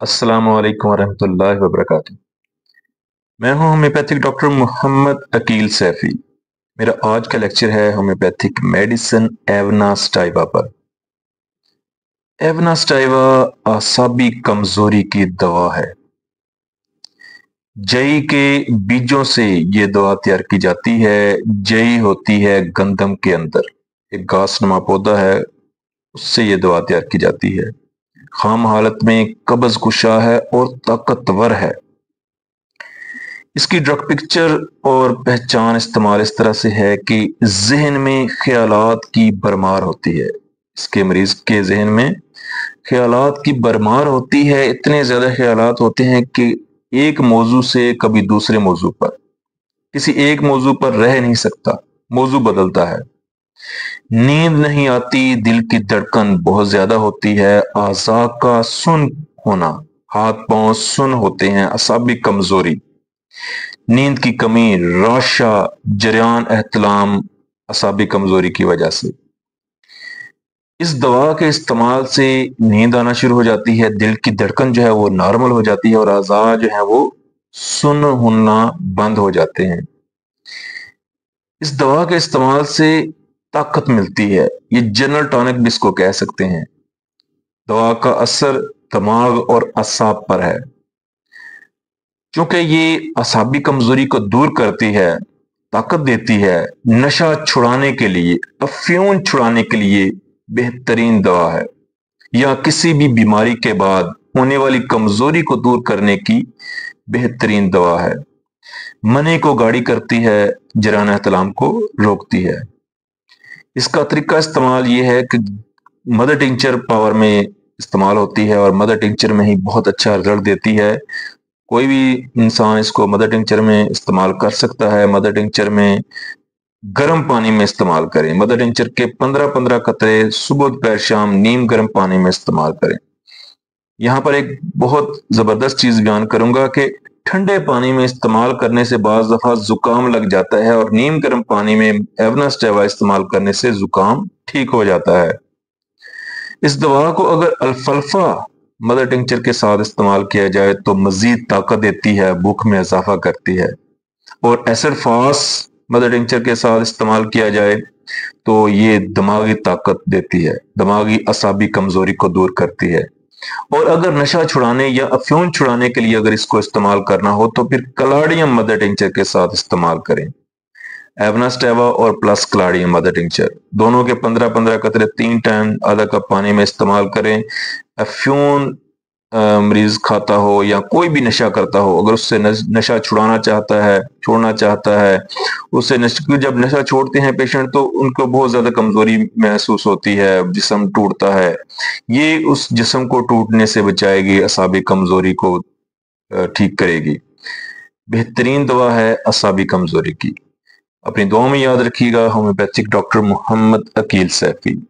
अस्सलाम वालेकुम वरहमतुल्लाहि वबरकातुहू। मैं हूं होम्योपैथिक डॉक्टर मोहम्मद अकील सैफी। मेरा आज का लेक्चर है होम्योपैथिक मेडिसिन एवना स्टाइवा पर। एवना स्टाइवा आसाबी कमजोरी की दवा है। जई के बीजों से ये दवा तैयार की जाती है। जई होती है गंदम के अंदर, एक घासनुमा पौधा है, उससे ये दवा तैयार की जाती है। खाम हालत में कब्ज कुशा है और ताकतवर है। इसकी ड्रग पिक्चर और पहचान इस्तेमाल इस तरह से है कि जहन में ख्यालात की भरमार होती है। इसके मरीज के जहन में ख्यालात की भरमार होती है। इतने ज्यादा ख्यालात होते हैं कि एक मौजू से कभी दूसरे मौजू पर, किसी एक मौजू पर रह नहीं सकता, मौजू बदलता है। नींद नहीं आती, दिल की धड़कन बहुत ज्यादा होती है, आज़ा का सुन होना, हाथ पांव सुन होते हैं, असाबी कमजोरी, नींद की कमी, राशा, जरियान एहतलाम असाबी कमजोरी की वजह से। इस दवा के इस्तेमाल से नींद आना शुरू हो जाती है, दिल की धड़कन जो है वो नॉर्मल हो जाती है और आज़ा जो है वो सुन होना बंद हो जाते हैं। इस दवा के इस्तेमाल से ताकत मिलती है। ये जनरल टॉनिक भी इसको कह सकते हैं। दवा का असर दिमाग और असाब पर है। क्योंकि ये असाबी कमजोरी को दूर करती है, ताकत देती है, नशा छुड़ाने के लिए, अफ्यून छुड़ाने के लिए बेहतरीन दवा है, या किसी भी बीमारी के बाद होने वाली कमजोरी को दूर करने की बेहतरीन दवा है। मने को गाढ़ी करती है, जरान एहतलाम को रोकती है। इसका तरीका इस्तेमाल ये है कि मदर टिंचर पावर में इस्तेमाल होती है और मदर टिंचर में ही बहुत अच्छा रिजल्ट देती है। कोई भी इंसान इसको मदर टिंचर में इस्तेमाल कर सकता है। मदर टिंचर में गर्म पानी में इस्तेमाल करें। मदर टिंचर के 15-15 कतरे सुबह दोपहर शाम नीम गर्म पानी में इस्तेमाल करें। यहाँ पर एक बहुत जबरदस्त चीज बयान करूंगा कि ठंडे पानी में इस्तेमाल करने से बाज दफा जुकाम लग जाता है और नीम गर्म पानी में एवना स्टेवा इस्तेमाल करने से जुकाम ठीक हो जाता है। इस दवा को अगर अल्फाल्फा मदर टिंचर के साथ इस्तेमाल किया जाए तो मजीद ताकत देती है, भूख में इजाफा करती है। और एसिड फास मदर टिंचर के साथ इस्तेमाल किया जाए तो ये दिमागी ताकत देती है, दिमागी असाबी कमजोरी को दूर करती है। और अगर नशा छुड़ाने या अफ्यून छुड़ाने के लिए अगर इसको इस्तेमाल करना हो तो फिर कलाडियम मदर टिंचर के साथ इस्तेमाल करें। एवना स्टेवा और प्लस कलाडियम मदर टिंचर दोनों के 15-15 कतरे 3 टाइम आधा कप पानी में इस्तेमाल करें। अफ्यून मरीज खाता हो या कोई भी नशा करता हो, अगर उससे नशा छुड़ाना चाहता है, छोड़ना चाहता है, उससे जब नशा छोड़ते हैं पेशेंट तो उनको बहुत ज्यादा कमजोरी महसूस होती है, जिस्म टूटता है। ये उस जिस्म को टूटने से बचाएगी, असाबी कमजोरी को ठीक करेगी। बेहतरीन दवा है असाबी कमजोरी की। अपनी दुआ में याद रखिएगा। Homeopathic doctor Mohammad Aqeel Saifi.